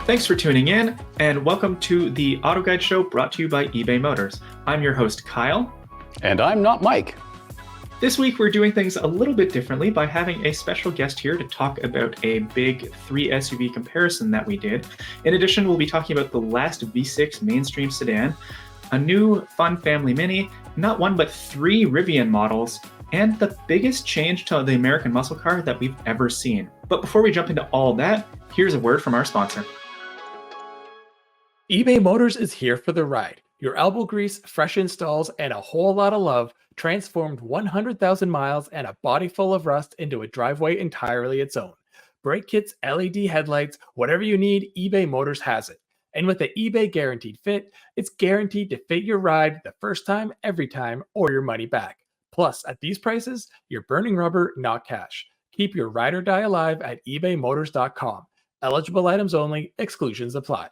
Thanks for tuning in, and welcome to the AutoGuide Show brought to you by eBay Motors. I'm your host, Kyle. And I'm not Mike. This week, we're doing things a little bit differently by having a special guest here to talk about a big 3 SUV comparison that we did. In addition, we'll be talking about the last V6 mainstream sedan, a new fun family Mini, not one but 3 Rivian models, and the biggest change to the American muscle car that we've ever seen. But before we jump into all that, here's a word from our sponsor. eBay Motors is here for the ride. Your elbow grease, fresh installs, and a whole lot of love transformed 100,000 miles and a body full of rust into a driveway entirely its own. Brake kits, LED headlights, whatever you need, eBay Motors has it. And with the eBay Guaranteed Fit, it's guaranteed to fit your ride the first time, every time, or your money back. Plus, at these prices, you're burning rubber, not cash. Keep your ride or die alive at ebaymotors.com. Eligible items only, exclusions apply.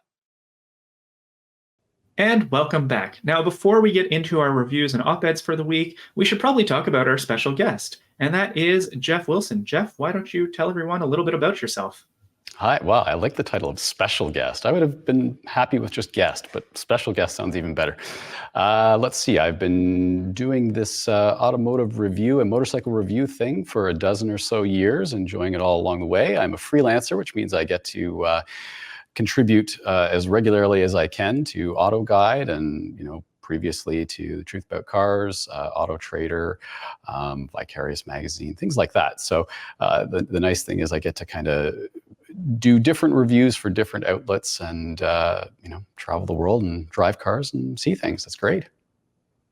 And welcome back. Now, before we get into our reviews and op-eds for the week, we should probably talk about our special guest, and that is Jeff Wilson. Jeff, why don't you tell everyone a little bit about yourself? Hi, wow, I like the title of special guest. I would have been happy with just guest, but special guest sounds even better. Let's see, I've been doing this automotive review and motorcycle review thing for a dozen or so years, enjoying it all along the way. I'm a freelancer, which means I get to contribute as regularly as I can to AutoGuide and, previously to Truth About Cars, Auto Trader, Vicarious Magazine, things like that. So the nice thing is I get to kind of do different reviews for different outlets and, travel the world and drive cars and see things. That's great.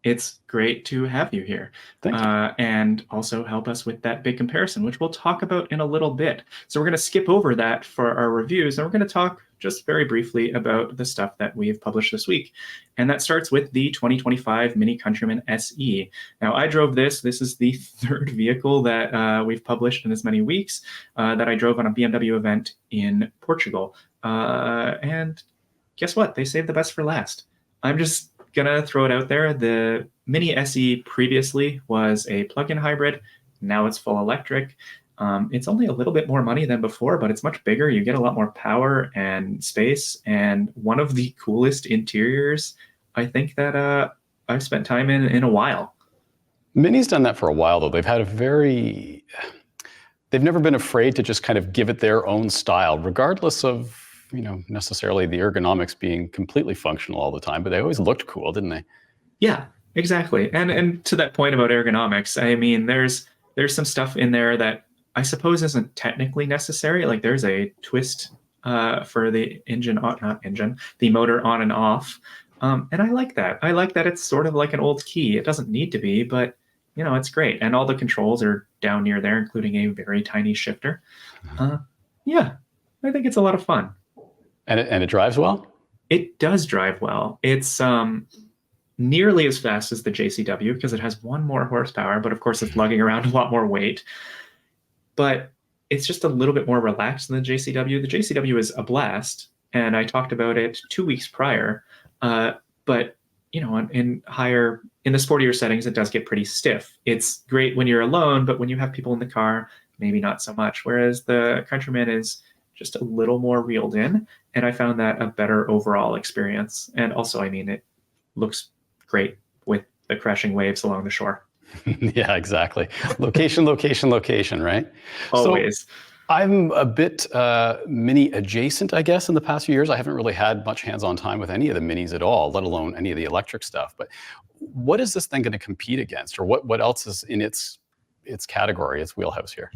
It's great to have you here. Thank you. And also help us with that big comparison, which we'll talk about in a little bit. So we're going to skip over that for our reviews, and we're going to talk just very briefly about the stuff that we've published this week. And that starts with the 2025 Mini Countryman SE. Now, I drove this. This is the third vehicle that we've published in as many weeks that I drove on a BMW event in Portugal. And guess what? They saved the best for last. I'm just gonna throw it out there. The Mini SE previously was a plug-in hybrid. Now it's full electric. It's only a little bit more money than before, but it's much bigger. You get a lot more power and space, and one of the coolest interiors I think that I've spent time in a while. Mini's done that for a while, though. They've never been afraid to just kind of give it their own style, regardless of necessarily the ergonomics being completely functional all the time, but they always looked cool, didn't they? Yeah, exactly. And to that point about ergonomics, I mean, there's some stuff in there that I suppose isn't technically necessary. Like there's a twist for the the motor on and off. And I like that. I like that it's sort of like an old key. It doesn't need to be, but it's great. And all the controls are down near there, including a very tiny shifter. Yeah, I think it's a lot of fun. And it drives well? It does drive well. It's nearly as fast as the JCW because it has 1 more horsepower, but of course it's lugging around a lot more weight. But it's just a little bit more relaxed than the JCW. The JCW is a blast, and I talked about it 2 weeks prior. But in the sportier settings, it does get pretty stiff. It's great when you're alone, but when you have people in the car, maybe not so much. Whereas the Countryman is just a little more reeled in, and I found that a better overall experience. And also, I mean, it looks great with the crashing waves along the shore. Yeah, exactly. Location, right? Always. So I'm a bit Mini adjacent, I guess, in the past few years. I haven't really had much hands-on time with any of the Minis at all, let alone any of the electric stuff. But what is this thing going to compete against, or what else is in its category, its wheelhouse here?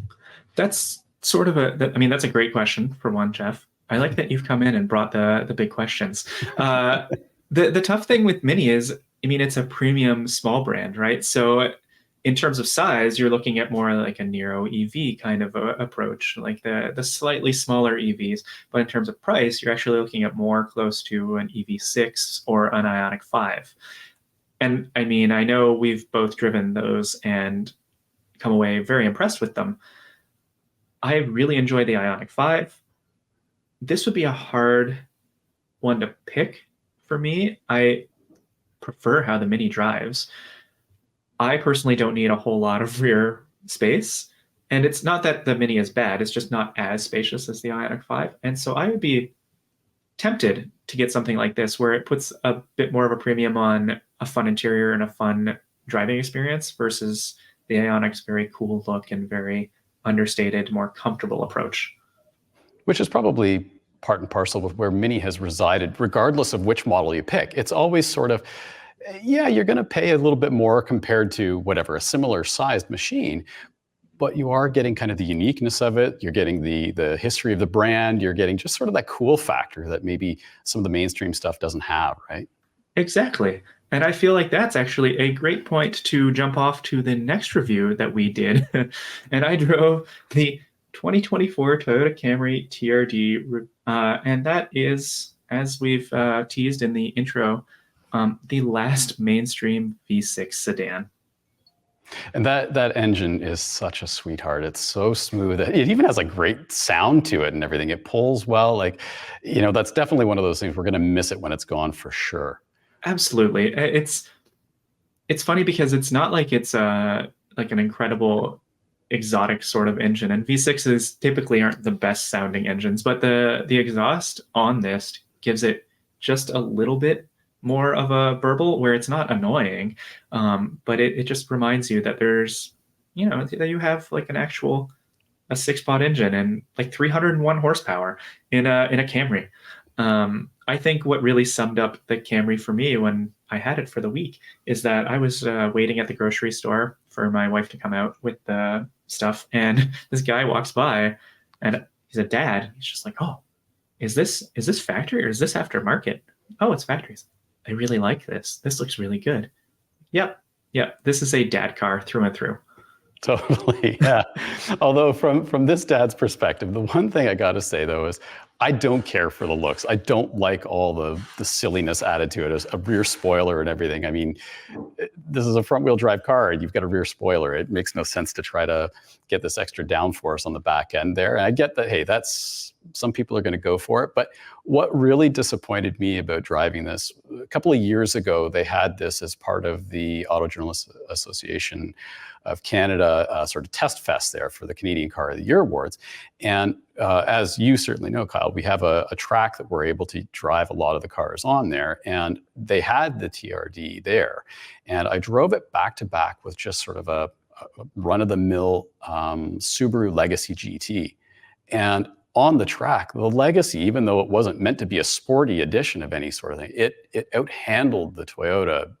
That's sort of that's a great question for one, Jeff. I like that you've come in and brought the big questions. The tough thing with Mini is, it's a premium small brand, right? So in terms of size, you're looking at more like a Nero EV kind of approach, like the slightly smaller EVs. But in terms of price, you're actually looking at more close to an EV6 or an Ioniq 5. And I know we've both driven those and come away very impressed with them. I really enjoy the Ioniq 5. This would be a hard one to pick for me. I prefer how the Mini drives. I personally don't need a whole lot of rear space. And it's not that the Mini is bad, it's just not as spacious as the Ioniq 5. And so I would be tempted to get something like this where it puts a bit more of a premium on a fun interior and a fun driving experience versus the Ioniq's very cool look and very understated, more comfortable approach. Which is probably part and parcel with where Mini has resided, regardless of which model you pick. It's always sort of, yeah, you're going to pay a little bit more compared to whatever, a similar sized machine, but you are getting kind of the uniqueness of it. You're getting the history of the brand. You're getting just sort of that cool factor that maybe some of the mainstream stuff doesn't have, right? Exactly. And I feel like that's actually a great point to jump off to the next review that we did. And I drove the 2024 Toyota Camry TRD, and that is, as we've teased in the intro, the last mainstream V6 sedan. And that engine is such a sweetheart. It's so smooth. It even has a great sound to it and everything. It pulls well. Like, you know, that's definitely one of those things we're going to miss it when it's gone for sure. Absolutely. It's funny because it's not like it's like an incredible exotic sort of engine, and V6s typically aren't the best sounding engines, but the exhaust on this gives it just a little bit more of a burble where it's not annoying, but it just reminds you that there's, you know, that you have like a 6-pot engine and like 301 horsepower in a Camry. I think what really summed up the Camry for me when I had it for the week is that I was waiting at the grocery store for my wife to come out with the stuff, and this guy walks by, and he's a dad. He's just like, "Oh, is this factory or is this aftermarket?" "Oh, it's factory." "I really like this. This looks really good." Yep. This is a dad car through and through. Totally, yeah. Although from this dad's perspective, the one thing I got to say though is I don't care for the looks. I don't like all the silliness added to it as a rear spoiler and everything. I mean, this is a front-wheel drive car and you've got a rear spoiler. It makes no sense to try to get this extra downforce on the back end there. And I get that, hey, that's, some people are going to go for it. But what really disappointed me about driving this, a couple of years ago, they had this as part of the Auto Journalists Association of Canada sort of test fest there for the Canadian Car of the Year Awards. And as you certainly know, Kyle, we have a track that we're able to drive a lot of the cars on there. And they had the TRD there. And I drove it back to back with just sort of a run-of-the-mill Subaru Legacy GT. And on the track, the Legacy, even though it wasn't meant to be a sporty edition of any sort of thing, it out-handled the Toyota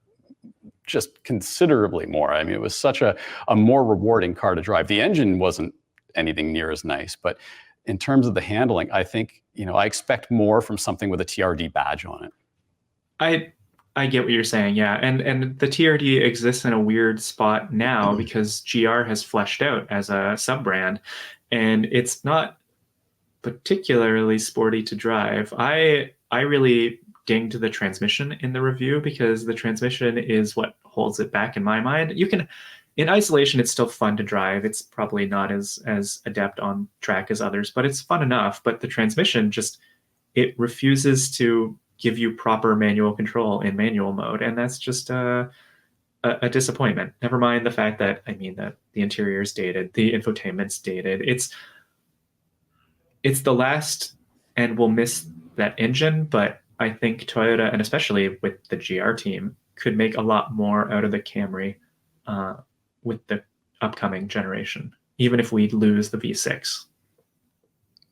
just considerably more. I mean, it was such a more rewarding car to drive. The engine wasn't anything near as nice, but in terms of the handling, I think, you know, I expect more from something with a TRD badge on it. I get what you're saying, yeah. And the TRD exists in a weird spot now because GR has fleshed out as a sub-brand, and it's not particularly sporty to drive. I really dinged the transmission in the review because the transmission is what holds it back in my mind. You can, in isolation, it's still fun to drive. It's probably not as adept on track as others, but it's fun enough. But the transmission just, it refuses to give you proper manual control in manual mode, and that's just a disappointment. Never mind the fact that, I mean, that the interior is dated, the infotainment's dated. It's the last, and we'll miss that engine, but I think Toyota, and especially with the GR team, could make a lot more out of the Camry with the upcoming generation, even if we lose the V6.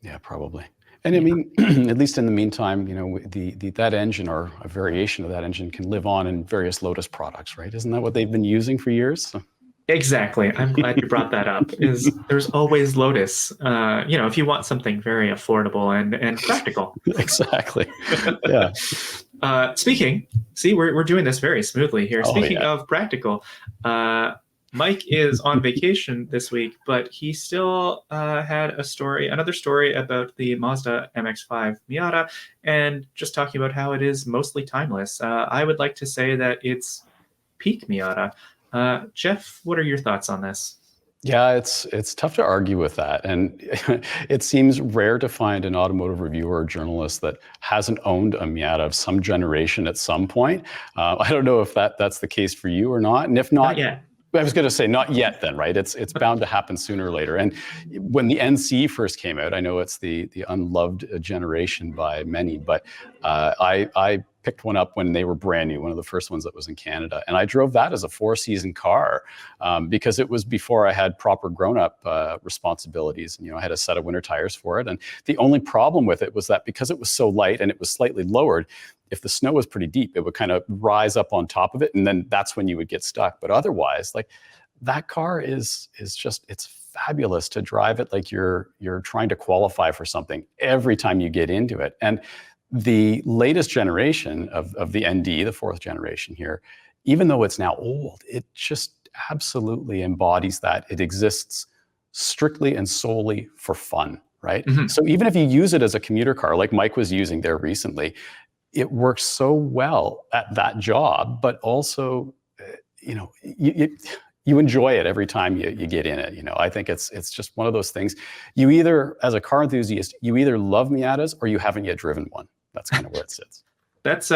Yeah, probably. And I mean, at least in the meantime, you know, that engine or a variation of that engine can live on in various Lotus products, right? Isn't that what they've been using for years? So. Exactly. I'm glad you brought that up. There's always Lotus. You know, if you want something very affordable and practical. Exactly. Yeah. We're doing this very smoothly here. Speaking of practical, Mike is on vacation this week, but he still had another story about the Mazda MX-5 Miata, and just talking about how it is mostly timeless. I would like to say that it's peak Miata. Jeff, what are your thoughts on this? Yeah, it's tough to argue with that. And it seems rare to find an automotive reviewer or journalist that hasn't owned a Miata of some generation at some point. I don't know if that's the case for you or not. And if not, yet. I was going to say not yet then, right? It's bound to happen sooner or later. And when the NC first came out, I know it's the unloved generation by many, but I picked one up when they were brand new, one of the first ones that was in Canada. And I drove that as a 4-season car because it was before I had proper grown-up responsibilities. And, I had a set of winter tires for it. And the only problem with it was that because it was so light and it was slightly lowered, if the snow was pretty deep, it would kind of rise up on top of it, and then that's when you would get stuck. But otherwise, like, that car is just, it's fabulous to drive it like you're trying to qualify for something every time you get into it. And the latest generation of the ND, the 4th generation here, even though it's now old, it just absolutely embodies that. It exists strictly and solely for fun, right? Mm-hmm. So even if you use it as a commuter car, like Mike was using there recently, it works so well at that job, but also, you enjoy it every time you get in it. I think it's just one of those things. You either, as a car enthusiast, you either love Miatas or you haven't yet driven one. That's kind of where it sits. That's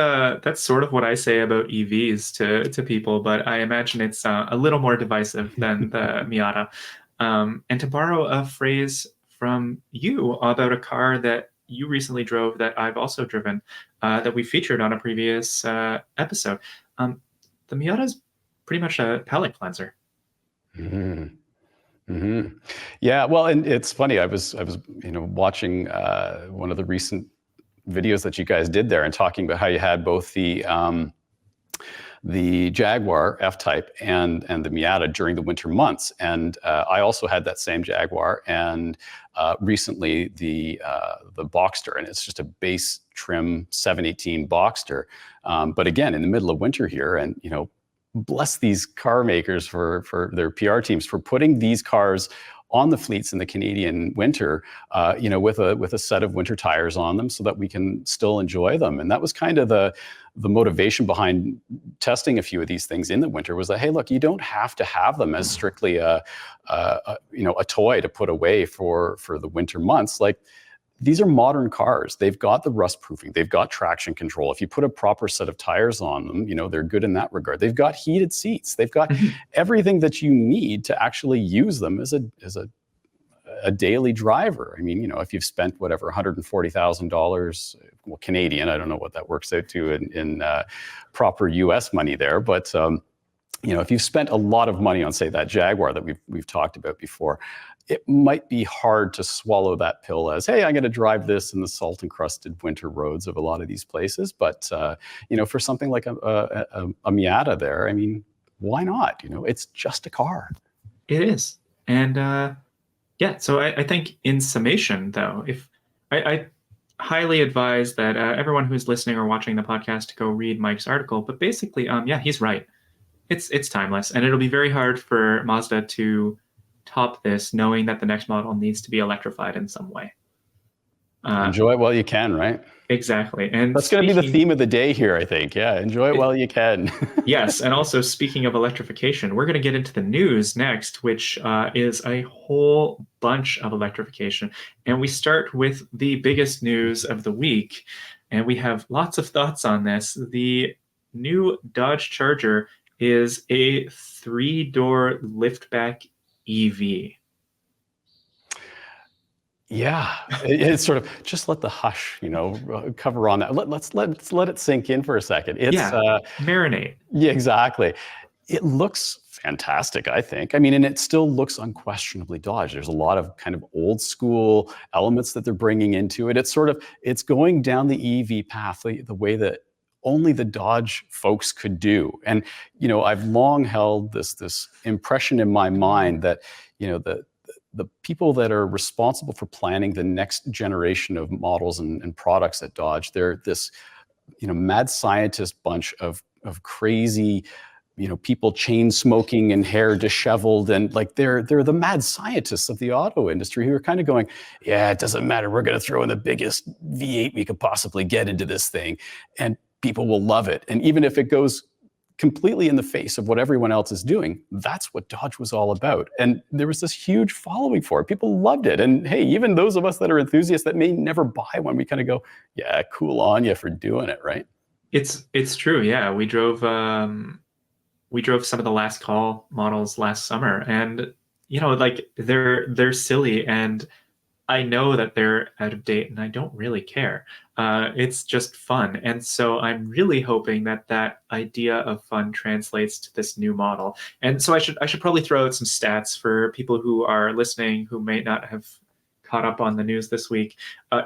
sort of what I say about EVs to people, but I imagine it's a little more divisive than the Miata. And to borrow a phrase from you about a car that you recently drove that I've also driven, that we featured on a previous episode. The Miata's pretty much a palate cleanser. Mm-hmm. Mm-hmm. Yeah, well, and it's funny. I was watching one of the recent videos that you guys did there and talking about how you had both the Jaguar F-Type and the Miata during the winter months. And I also had that same Jaguar and recently the Boxster, and it's just a base trim 718 Boxster. But again, in the middle of winter here, and bless these car makers for their PR teams for putting these cars on the fleets in the Canadian winter, with a set of winter tires on them so that we can still enjoy them. And that was kind of the motivation behind testing a few of these things in the winter, was that, hey, look, you don't have to have them as strictly a toy to put away for the winter months. Like, these are modern cars. They've got the rust proofing. They've got traction control. If you put a proper set of tires on them, they're good in that regard. They've got heated seats. They've got everything that you need to actually use them as a daily driver. I mean, if you've spent whatever $140,000, well, Canadian, I don't know what that works out to in proper US money there, but if you've spent a lot of money on, say, that Jaguar that we've talked about before, it might be hard to swallow that pill as, hey, I'm going to drive this in the salt-encrusted winter roads of a lot of these places. But for something like a Miata there, I mean, why not? It's just a car. It is. And so I think in summation, though, if I highly advise that everyone who's listening or watching the podcast to go read Mike's article. But basically, he's right. It's timeless, and it'll be very hard for Mazda to top this, knowing that the next model needs to be electrified in some way. Enjoy it while you can, right? Exactly. And that's going to be the theme of the day here, I think. Yeah, enjoy it while you can. Yes, and also speaking of electrification, we're going to get into the news next, which is a whole bunch of electrification. And we start with the biggest news of the week, and we have lots of thoughts on this. The new Dodge Charger is a 3-door liftback EV. Yeah, it's sort of, just let the hush, cover on that. Let's let it sink in for a second. It's marinate. Yeah, exactly. It looks fantastic, I think. I mean, and it still looks unquestionably Dodge. There's a lot of kind of old school elements that they're bringing into it. It's going down the EV path the way that only the Dodge folks could do. And, I've long held this impression in my mind that, the people that are responsible for planning the next generation of models and products at Dodge, they're this, mad scientist bunch of crazy, people chain smoking and hair disheveled, and like they're the mad scientists of the auto industry who are kind of going, yeah, it doesn't matter. We're going to throw in the biggest V8 we could possibly get into this thing, and people will love it. And even if it goes completely in the face of what everyone else is doing, that's what Dodge was all about. And there was this huge following for it. People loved it. And hey, even those of us that are enthusiasts that may never buy one, we kind of go, yeah, cool on you for doing it, right? It's true. Yeah, we drove we drove some of the last call models last summer, and like they're silly, and I know that they're out of date, and I don't really care. It's just fun, and so I'm really hoping that that idea of fun translates to this new model. And so I should probably throw out some stats for people who are listening who may not have caught up on the news this week.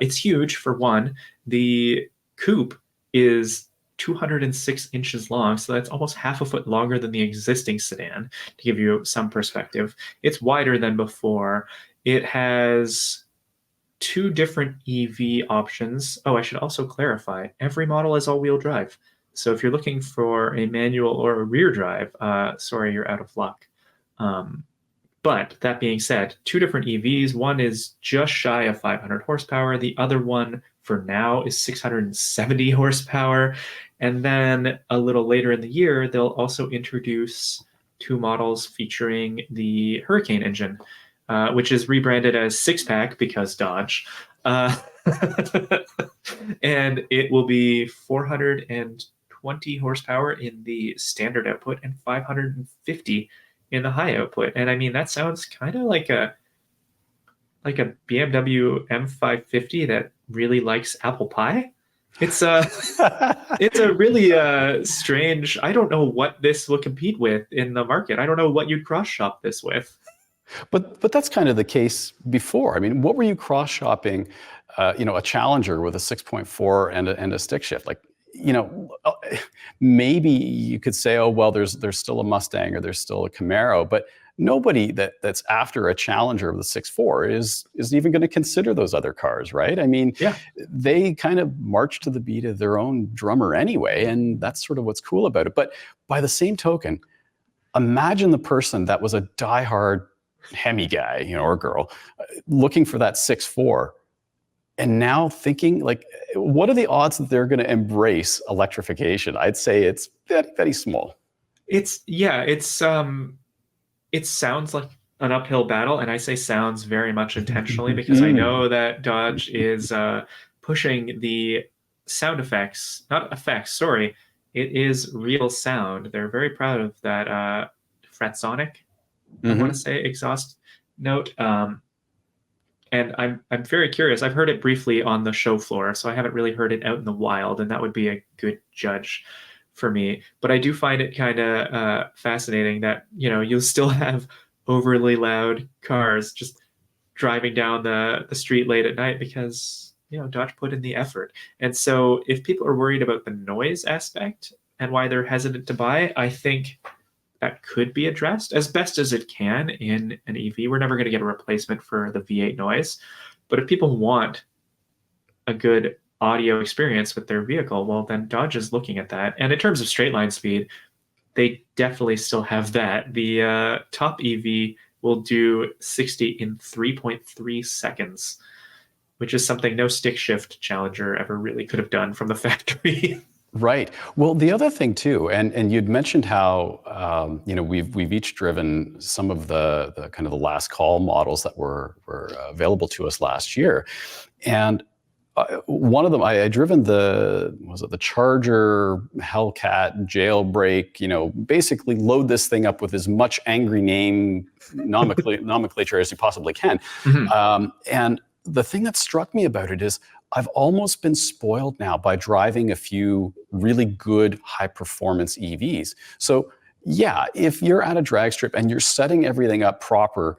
It's huge. For one, the coupe is 206 inches long, so that's almost half a foot longer than the existing sedan, to give you some perspective. It's wider than before. It has two different EV options. Oh, I should also clarify, every model is all-wheel drive. So if you're looking for a manual or a rear drive, sorry, you're out of luck. But that being said, two different EVs. One is just shy of 500 horsepower. The other one, for now, is 670 horsepower. And then a little later in the year, they'll also introduce two models featuring the Hurricane engine, which is rebranded as Six-Pack because Dodge. And it will be 420 horsepower in the standard output and 550 in the high output. And I mean, that sounds kind of like a BMW M550 that really likes apple pie. It's a really strange. I don't know what this will compete with in the market. I don't know what you'd cross shop this with. But that's kind of the case before. I mean, what were you cross shopping? A Challenger with a 6.4 and a stick shift, like. Maybe you could say, oh, well, there's still a Mustang or there's still a Camaro, but nobody that's after a Challenger of the 6.4 is even going to consider those other cars, right? I mean, yeah. They kind of march to the beat of their own drummer anyway, and that's sort of what's cool about it. But by the same token, imagine the person that was a diehard Hemi guy, or girl, looking for that 6.4. And now thinking, like, what are the odds that they're going to embrace electrification? I'd say it's very, very small. It sounds like an uphill battle, and I say sounds very much intentionally because I know that Dodge is pushing the sound effects, not effects, sorry. It is real sound. They're very proud of that Fratsonic, I want to say, exhaust note. And I'm very curious. I've heard it briefly on the show floor, so I haven't really heard it out in the wild, and that would be a good judge for me. But I do find it kind of fascinating that, you'll still have overly loud cars just driving down the street late at night because, Dodge put in the effort. And so if people are worried about the noise aspect and why they're hesitant to buy, I think that could be addressed as best as it can in an EV. We're never going to get a replacement for the V8 noise. But if people want a good audio experience with their vehicle, well, then Dodge is looking at that. And in terms of straight line speed, they definitely still have that. The top EV will do 60 in 3.3 seconds, which is something no stick shift Challenger ever really could have done from the factory. Right. Well, the other thing too, and you'd mentioned how we've each driven some of the kind of the last call models that were available to us last year, and one of them I driven the Charger Hellcat jailbreak. Basically load this thing up with as much angry name nomenclature as you possibly can, and the thing that struck me about it is I've almost been spoiled now by driving a few really good high performance EVs. So yeah, if you're at a drag strip and you're setting everything up proper,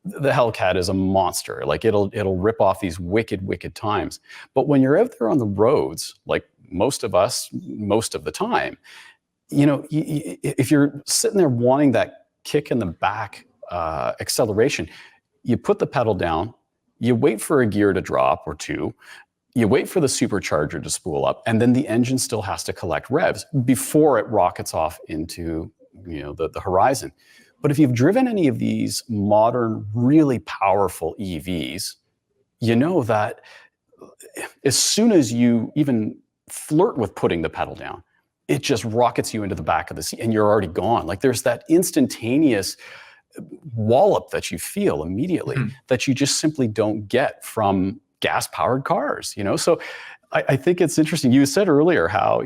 the Hellcat is a monster. Like it'll rip off these wicked times. But when you're out there on the roads, like most of us, most of the time, if you're sitting there wanting that kick in the back acceleration, you put the pedal down, you wait for a gear to drop or two, you wait for the supercharger to spool up, and then the engine still has to collect revs before it rockets off into the horizon. But if you've driven any of these modern, really powerful EVs, you know that as soon as you even flirt with putting the pedal down, it just rockets you into the back of the seat and you're already gone. Like there's that instantaneous wallop that you feel immediately that you just simply don't get from gas-powered cars, So I think it's interesting. You said earlier how,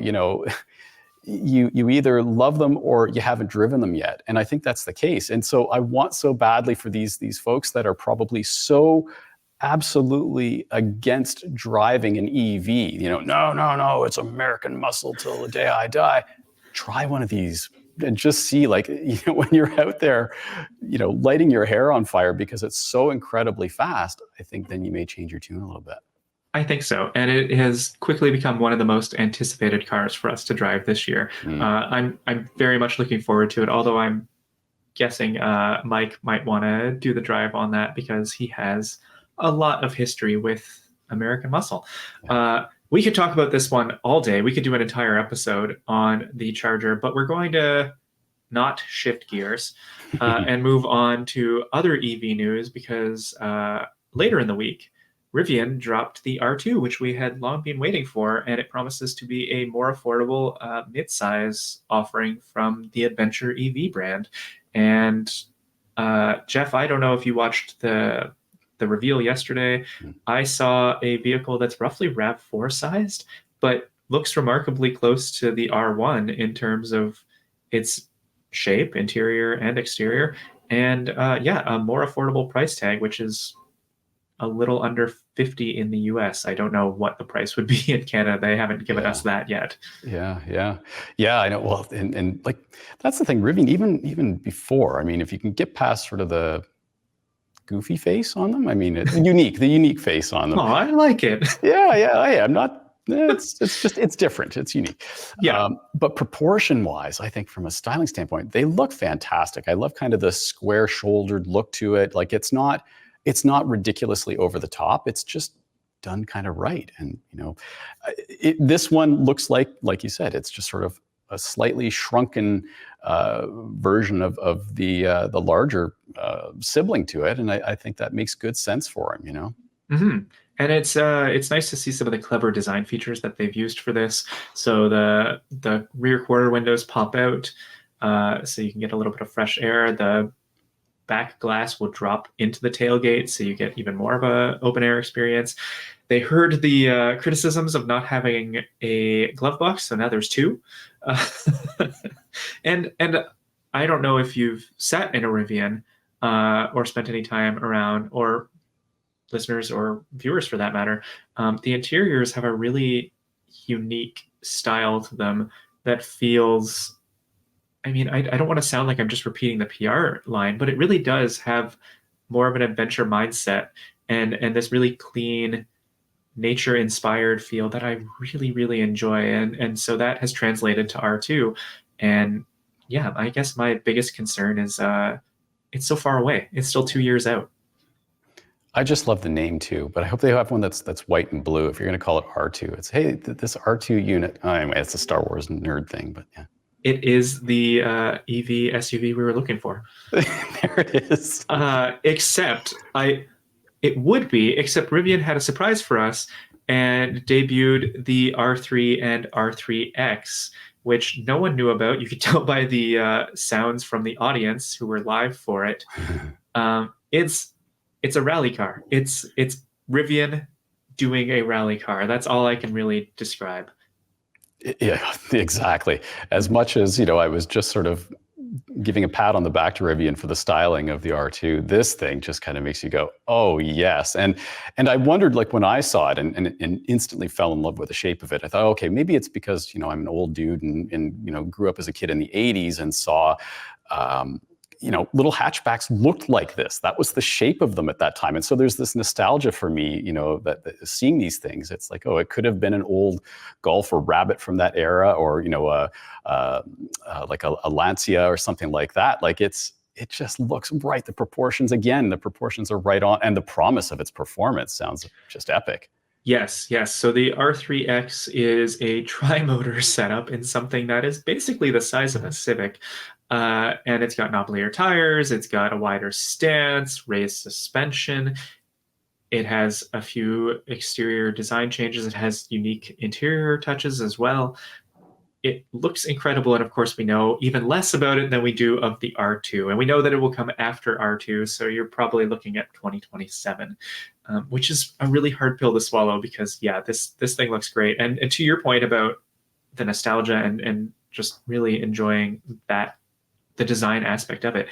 you either love them or you haven't driven them yet. And I think that's the case. And so I want so badly for these folks that are probably so absolutely against driving an EV. No, it's American muscle till the day I die. Try one of these and just see, like, when you're out there, lighting your hair on fire because it's so incredibly fast, I think then you may change your tune a little bit. I think so. And it has quickly become one of the most anticipated cars for us to drive this year. I'm very much looking forward to it, although I'm guessing Mike might want to do the drive on that because he has a lot of history with American muscle. We could talk about this one all day. We could do an entire episode on the Charger, but we're going to not shift gears and move on to other EV news because later in the week, Rivian dropped the R2, which we had long been waiting for, and it promises to be a more affordable mid-size offering from the Adventure EV brand. And Jeff, I don't know if you watched the reveal yesterday. I saw a vehicle that's roughly RAV4 sized, but looks remarkably close to the R1 in terms of its shape, interior and exterior, and a more affordable price tag, which is a little under 50 in the US. I don't know what the price would be in Canada. They haven't given us that yet. Yeah, I know. Well, and like that's the thing, Rivian, even before, I mean, if you can get past sort of the goofy face on them, I mean, it's the unique face on them. Oh, I like it. I'm not. It's different. It's unique. Yeah. But proportion-wise, I think from a styling standpoint, they look fantastic. I love kind of the square-shouldered look to it. Like it's not ridiculously over the top. It's just done kind of right. And this one looks like you said, it's just sort of a slightly shrunken version of the larger sibling to it, and I think that makes good sense for him. Mm-hmm. And it's nice to see some of the clever design features that they've used for this. So the rear quarter windows pop out, so you can get a little bit of fresh air. The back glass will drop into the tailgate, so you get even more of a open air experience. They heard the criticisms of not having a glove box, so now there's two. And I don't know if you've sat in a Rivian or spent any time around, or listeners or viewers for that matter. The interiors have a really unique style to them that feels, I mean, I don't want to sound like I'm just repeating the PR line, but it really does have more of an adventure mindset and this really clean, nature-inspired feel that I really, really enjoy. And so that has translated to R2. And yeah, I guess my biggest concern is it's so far away. It's still 2 years out. I just love the name too, but I hope they have one that's white and blue. If you're going to call it R2, it's, hey, this R2 unit. Oh, anyway, it's a Star Wars nerd thing, but yeah. It is the EV SUV we were looking for. There it is. Except Rivian had a surprise for us and debuted the R3 and R3X, which no one knew about. You could tell by the sounds from the audience who were live for it. It's a rally car. It's Rivian doing a rally car. That's all I can really describe. Yeah, exactly. As much as, I was just sort of giving a pat on the back to Rivian for the styling of the R2, this thing just kind of makes you go, oh, yes. And I wondered, like, when I saw it and instantly fell in love with the shape of it, I thought, okay, maybe it's because, I'm an old dude and grew up as a kid in the 80s and saw, little hatchbacks looked like this. That was the shape of them at that time. And so there's this nostalgia for me, that seeing these things, it's like, oh, it could have been an old Golf or Rabbit from that era, or, like a Lancia or something like that. Like it just looks right. The proportions are right on. And the promise of its performance sounds just epic. Yes. So the R3X is a tri-motor setup in something that is basically the size of a Civic. And it's got knobblier tires, it's got a wider stance, raised suspension. It has a few exterior design changes. It has unique interior touches as well. It looks incredible. And of course, we know even less about it than we do of the R2. And we know that it will come after R2. So you're probably looking at 2027, which is a really hard pill to swallow because, yeah, this thing looks great. And to your point about the nostalgia and just really enjoying the design aspect of it.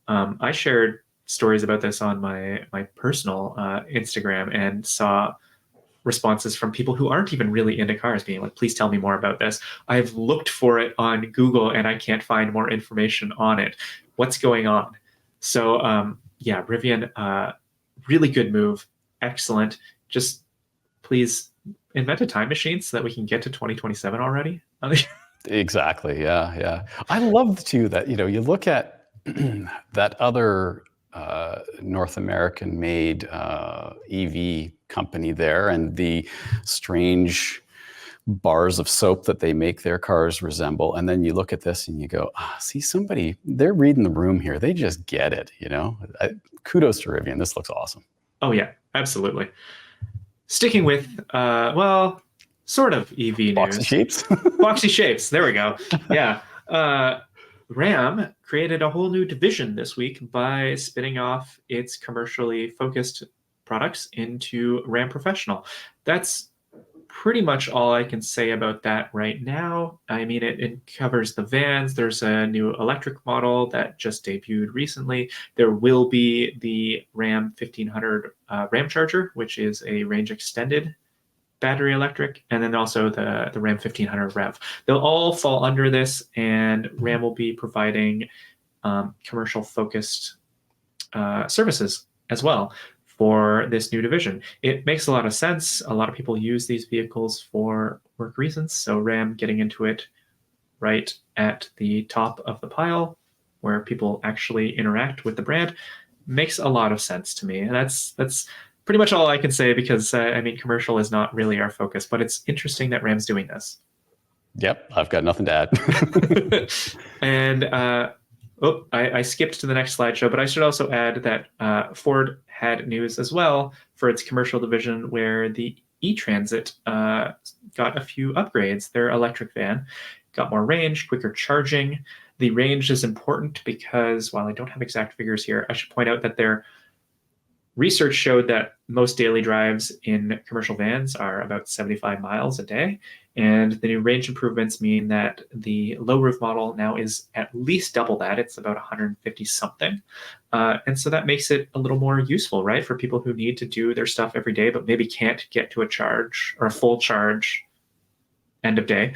I shared stories about this on my personal Instagram and saw responses from people who aren't even really into cars being like, please tell me more about this. I've looked for it on Google and I can't find more information on it. What's going on? So yeah, Rivian, really good move. Excellent. Just please invent a time machine so that we can get to 2027 already. Exactly. Yeah. Yeah. I love too that, you look at that other North American made EV company there and the strange bars of soap that they make their cars resemble. And then you look at this and you go, see, they're reading the room here. They just get it, kudos to Rivian. This looks awesome. Oh yeah, absolutely. Sticking with, sort of EV news. Boxy shapes? Boxy shapes. There we go. Yeah. Ram created a whole new division this week by spinning off its commercially focused products into Ram Professional. That's pretty much all I can say about that right now. I mean, it covers the vans. There's a new electric model that just debuted recently. There will be the Ram 1500 Ram Charger, which is a range extended battery electric, and then also the Ram 1500 Rev. They'll all fall under this, and Ram will be providing commercial focused services as well for this new division. It makes a lot of sense. A lot of people use these vehicles for work reasons, so Ram getting into it right at the top of the pile where people actually interact with the brand makes a lot of sense to me. And that's pretty much all I can say because, commercial is not really our focus, but it's interesting that Ram's doing this. Yep, I've got nothing to add. And I skipped to the next slideshow, but I should also add that Ford had news as well for its commercial division where the E-Transit got a few upgrades. Their electric van got more range, quicker charging. The range is important because while I don't have exact figures here, I should point out that their research showed that most daily drives in commercial vans are about 75 miles a day. And the new range improvements mean that the low roof model now is at least double that. It's about 150 something. And so that makes it a little more useful, right? For people who need to do their stuff every day, but maybe can't get to a charge or a full charge end of day.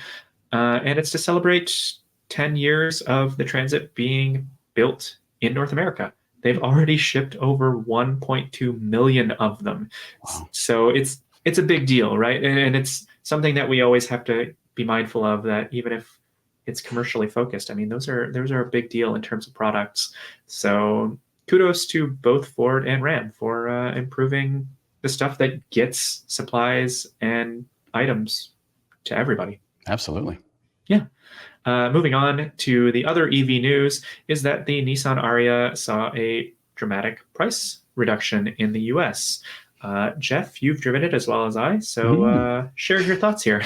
And it's to celebrate 10 years of the Transit being built in North America. They've already shipped over 1.2 million of them. Wow. So it's a big deal, right? And it's something that we always have to be mindful of, that even if it's commercially focused, those are a big deal in terms of products. So kudos to both Ford and Ram for improving the stuff that gets supplies and items to everybody. Absolutely. Yeah. Moving on to the other EV news is that the Nissan Ariya saw a dramatic price reduction in the US. Jeff, you've driven it as well as I, so share your thoughts here.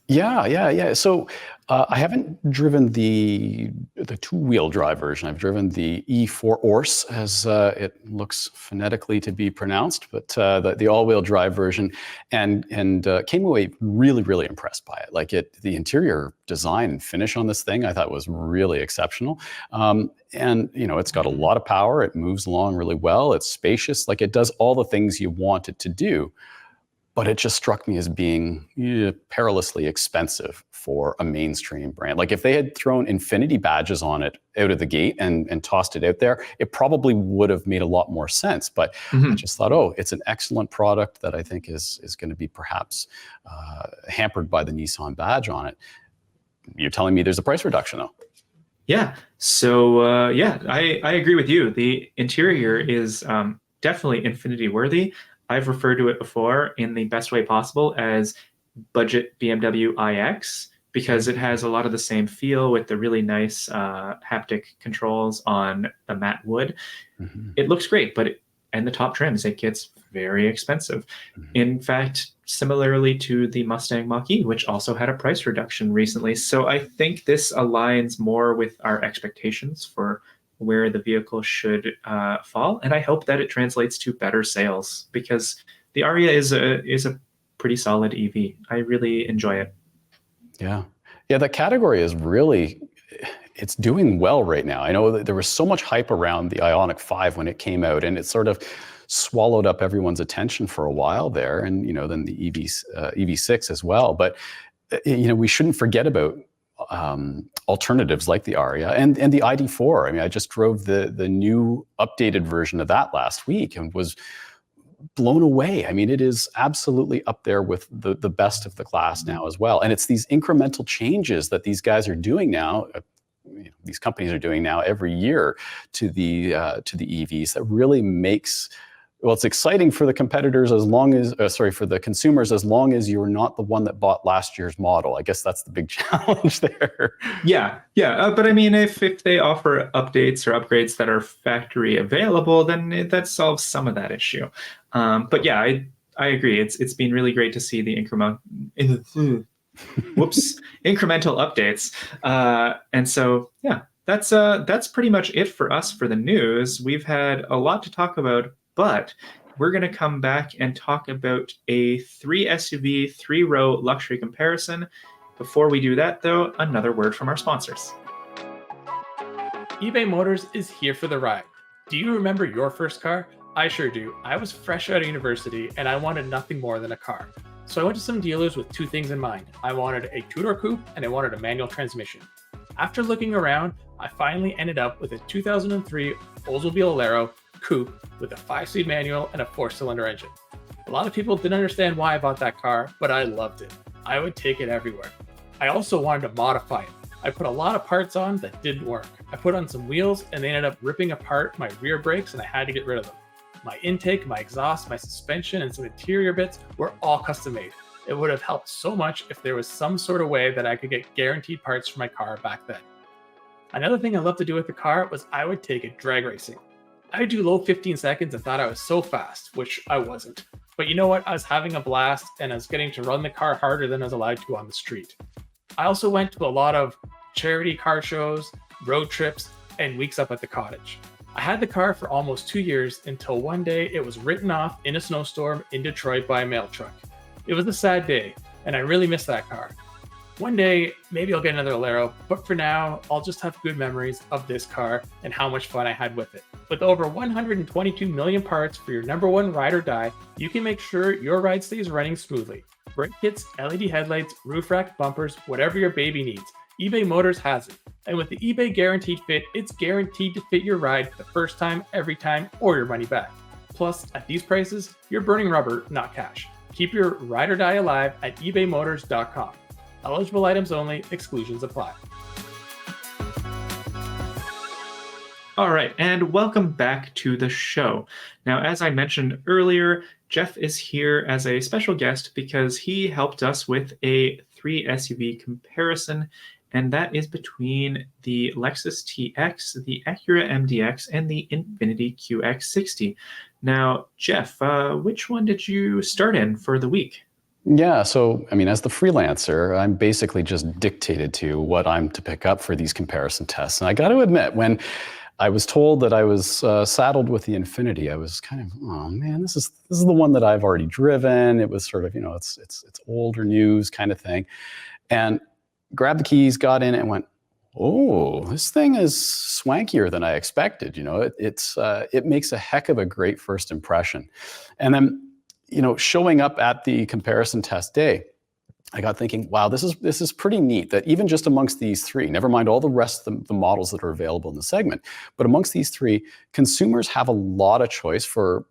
Yeah. So I haven't driven the two-wheel drive version. I've driven the E4 Ors, as it looks phonetically to be pronounced, but the all-wheel drive version, and came away really, really impressed by it. Like the interior design and finish on this thing, I thought was really exceptional. And it's got a lot of power. It moves along really well. It's spacious. Like it does all the things you want it to do. But it just struck me as being perilously expensive for a mainstream brand. Like if they had thrown Infinity badges on it out of the gate and tossed it out there, it probably would have made a lot more sense. But I just thought, it's an excellent product that I think is going to be perhaps hampered by the Nissan badge on it. You're telling me there's a price reduction though? Yeah. So I agree with you. The interior is definitely Infinity worthy. I've referred to it before in the best way possible as budget BMW iX because it has a lot of the same feel with the really nice haptic controls on the matte wood. It looks great, but and the top trims, it gets very expensive. In fact, similarly to the Mustang Mach-E, which also had a price reduction recently. So I think this aligns more with our expectations for where the vehicle should fall, and I hope that it translates to better sales because the Ariya is a pretty solid EV. I really enjoy it. Yeah, Yeah, the category is really, it's doing well right now. I know that there was so much hype around the Ioniq 5 when it came out, and it sort of swallowed up everyone's attention for a while there, and then the EV6 as well. But we shouldn't forget about alternatives like the Aria and the ID4. I mean, I just drove the new updated version of that last week and was blown away. I mean, it is absolutely up there with the best of the class now as well. And it's these incremental changes that these guys are doing now. These companies are doing now every year to the EVs that really makes. Well, it's exciting for the competitors as long as, for the consumers, as long as you're not the one that bought last year's model. I guess that's the big challenge there. Yeah. But I mean, if they offer updates or upgrades that are factory available, then that solves some of that issue. But yeah, I agree. It's been really great to see the incremental updates. And so, yeah, that's pretty much it for us for the news. We've had a lot to talk about, but we're going to come back and talk about a 3 SUV, 3-row luxury comparison. Before we do that, though, another word from our sponsors. eBay Motors is here for the ride. Do you remember your first car? I sure do. I was fresh out of university and I wanted nothing more than a car. So I went to some dealers with two things in mind. I wanted a two-door coupe and I wanted a manual transmission. After looking around, I finally ended up with a 2003 Oldsmobile Alero coupe with a 5-speed manual and a 4-cylinder engine. A lot of people didn't understand why I bought that car, but I loved it. I would take it everywhere. I also wanted to modify it. I put a lot of parts on that didn't work. I put on some wheels and they ended up ripping apart my rear brakes and I had to get rid of them. My intake, my exhaust, my suspension, and some interior bits were all custom made. It would have helped so much if there was some sort of way that I could get guaranteed parts for my car back then. Another thing I loved to do with the car was I would take it drag racing. I would do low 15 seconds and thought I was so fast, which I wasn't. But you know what? I was having a blast and I was getting to run the car harder than I was allowed to on the street. I also went to a lot of charity car shows, road trips, and weeks up at the cottage. I had the car for almost 2 years until one day it was written off in a snowstorm in Detroit by a mail truck. It was a sad day, and I really miss that car. One day, maybe I'll get another Alero, but for now, I'll just have good memories of this car and how much fun I had with it. With over 122 million parts for your number one ride or die, you can make sure your ride stays running smoothly. Brake kits, LED headlights, roof rack, bumpers, whatever your baby needs, eBay Motors has it. And with the eBay Guaranteed Fit, it's guaranteed to fit your ride the first time, every time, or your money back. Plus, at these prices, you're burning rubber, not cash. Keep your ride or die alive at ebaymotors.com. Eligible items only, exclusions apply. All right, and welcome back to the show. Now, as I mentioned earlier, Jeff is here as a special guest because he helped us with a 3 SUV comparison, and that is between the Lexus TX, the Acura MDX, and the Infiniti QX60. Now, Jeff, which one did you start in for the week? Yeah, so I mean, as the freelancer, I'm basically just dictated to what I'm to pick up for these comparison tests. And I got to admit, when I was told that I was saddled with the Infiniti, I was kind of, oh man, this is the one that I've already driven. It was sort of, it's older news kind of thing, and grabbed the keys, got in, and went, oh, this thing is swankier than I expected. It makes a heck of a great first impression, and then. Showing up at the comparison test day, I got thinking, wow, this is pretty neat that even just amongst these three, never mind all the rest of the models that are available in the segment, but amongst these three, consumers have a lot of choice for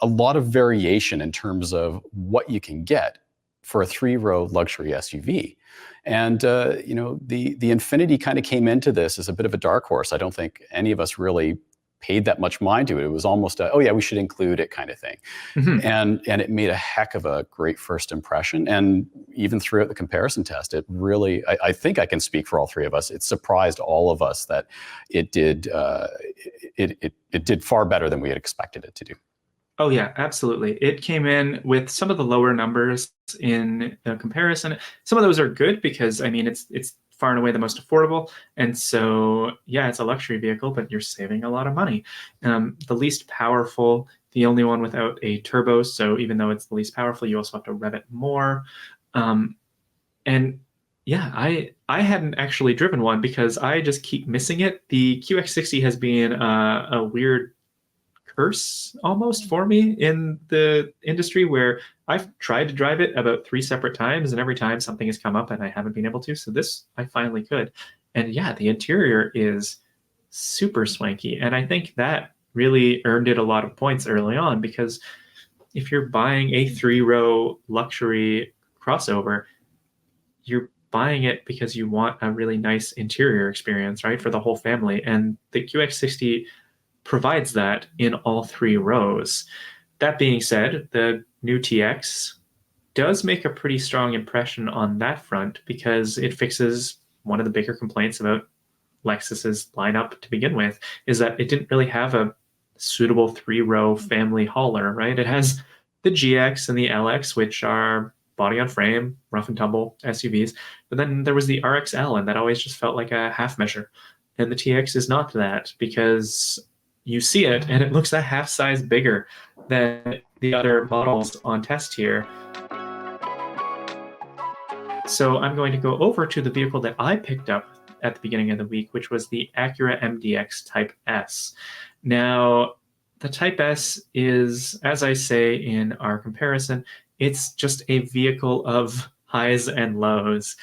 a lot of variation in terms of what you can get for a 3-row luxury SUV. And, the Infiniti kind of came into this as a bit of a dark horse. I don't think any of us really paid that much mind to it. It was almost a, oh yeah, we should include it kind of thing. Mm-hmm. And it made a heck of a great first impression. And even throughout the comparison test, it really, I think I can speak for all three of us, it surprised all of us that it did far better than we had expected it to do. Oh yeah, absolutely. It came in with some of the lower numbers in the comparison. Some of those are good because, I mean, it's far and away the most affordable. And so, yeah, it's a luxury vehicle, but you're saving a lot of money. The least powerful, the only one without a turbo. So even though it's the least powerful, you also have to rev it more. And Yeah, I hadn't actually driven one because I just keep missing it. The QX60 has been a weird curse almost for me in the industry where I've tried to drive it about 3 separate times, and every time something has come up and I haven't been able to. So this I finally could. And yeah, the interior is super swanky. And I think that really earned it a lot of points early on because if you're buying a 3-row luxury crossover, you're buying it because you want a really nice interior experience, right, for the whole family. And the QX60 provides that in all 3 rows. That being said, the new TX does make a pretty strong impression on that front because it fixes one of the bigger complaints about Lexus's lineup to begin with, is that it didn't really have a suitable 3-row family hauler, right? It has the GX and the LX, which are body on frame, rough and tumble SUVs. But then there was the RXL, and that always just felt like a half measure. And the TX is not that because you see it and it looks a half size bigger than the other models on test here. So I'm going to go over to the vehicle that I picked up at the beginning of the week, which was the Acura MDX Type S. Now, the Type S is, as I say in our comparison, it's just a vehicle of highs and lows.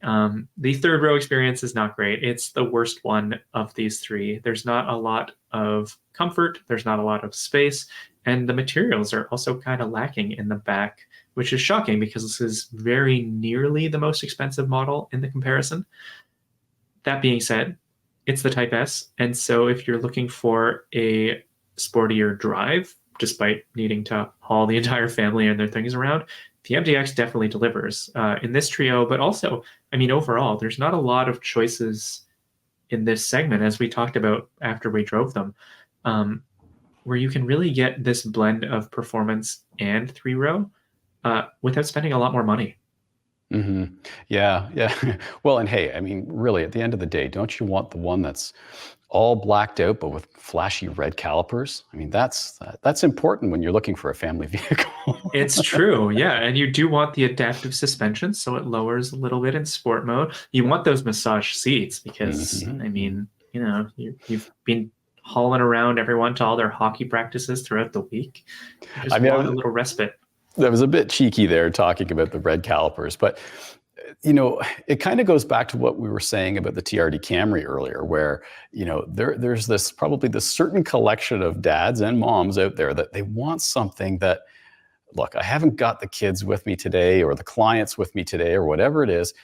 The 3rd row experience is not great. It's the worst one of these 3. There's not a lot of comfort. There's not a lot of space. And the materials are also kind of lacking in the back, which is shocking because this is very nearly the most expensive model in the comparison. That being said, it's the Type S. And so if you're looking for a sportier drive, despite needing to haul the entire family and their things around, the MDX definitely delivers in this trio. But also, I mean, overall, there's not a lot of choices in this segment, as we talked about after we drove them, where you can really get this blend of performance and 3-row without spending a lot more money. Mm-hmm. Yeah, yeah. Well, and hey, I mean, really, at the end of the day, don't you want the one that's all blacked out but with flashy red calipers? I mean, that's important when you're looking for a family vehicle. It's true, yeah. And you do want the adaptive suspension, so it lowers a little bit in sport mode. You want those massage seats because, Mhm. I mean, you know, you've been hauling around everyone to all their hockey practices throughout the week. You just I mean, want a little respite. that was a bit cheeky there talking about the red calipers, but you know, it kind of goes back to what we were saying about the TRD Camry earlier, where, you know, there's this probably this certain collection of dads and moms out there that they want something that, look, I haven't got the kids with me today or the clients with me today or whatever it is,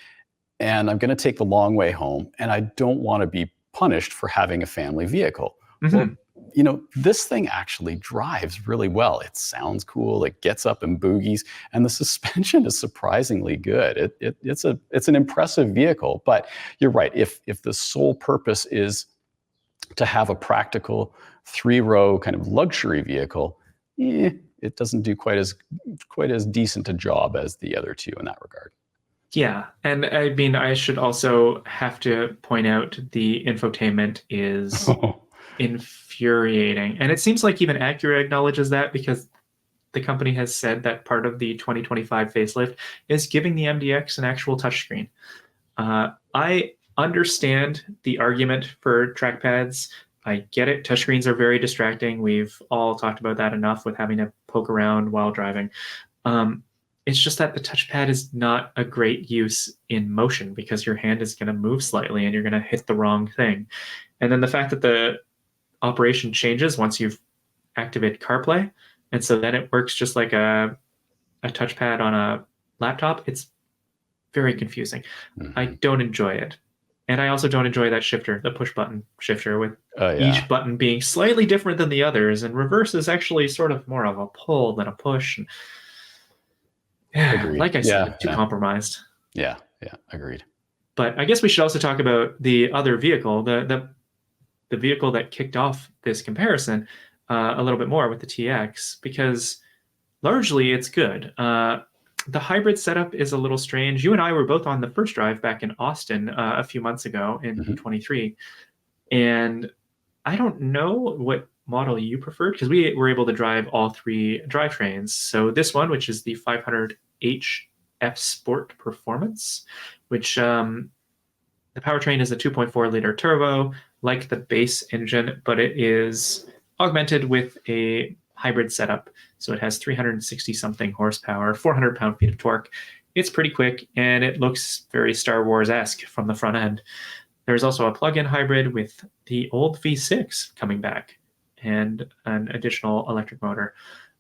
and I'm going to take the long way home, and I don't want to be punished for having a family vehicle. Well, Mm-hmm. you know, this thing actually drives really well. It sounds cool. It gets up and boogies, and the suspension is surprisingly good. It's an impressive vehicle. But you're right. If the sole purpose is to have a practical 3-row kind of luxury vehicle, it doesn't do quite as decent a job as the other 2 in that regard. Yeah, and I mean, I should also have to point out the infotainment is infuriating. And it seems like even Acura acknowledges that because the company has said that part of the 2025 facelift is giving the MDX an actual touchscreen. I understand the argument for trackpads. I get it. Touchscreens are very distracting. We've all talked about that enough with having to poke around while driving. It's just that the touchpad is not a great use in motion because your hand is going to move slightly and you're going to hit the wrong thing. And then the fact that the operation changes once you've activated CarPlay, and so then it works just like a touchpad on a laptop, it's very confusing. Mm-hmm. I don't enjoy it. And I also don't enjoy that shifter, the push button shifter, with each button being slightly different than the others. And reverse is actually sort of more of a pull than a push. And yeah, like I said, too compromised. Yeah, agreed. But I guess we should also talk about the other vehicle, the vehicle that kicked off this comparison a little bit more with the TX, because largely it's good. The hybrid setup is a little strange. You and I were both on the first drive back in Austin a few months ago in 23. And I don't know what model you preferred because we were able to drive all 3 drivetrains. So this one, which is the 500HS F Sport Performance, which the powertrain is a 2.4 liter turbo, like the base engine, but it is augmented with a hybrid setup. So it has 360 something horsepower, 400 pound-feet of torque. It's pretty quick, and it looks very Star Wars-esque from the front end. There's also a plug-in hybrid with the old V6 coming back and an additional electric motor.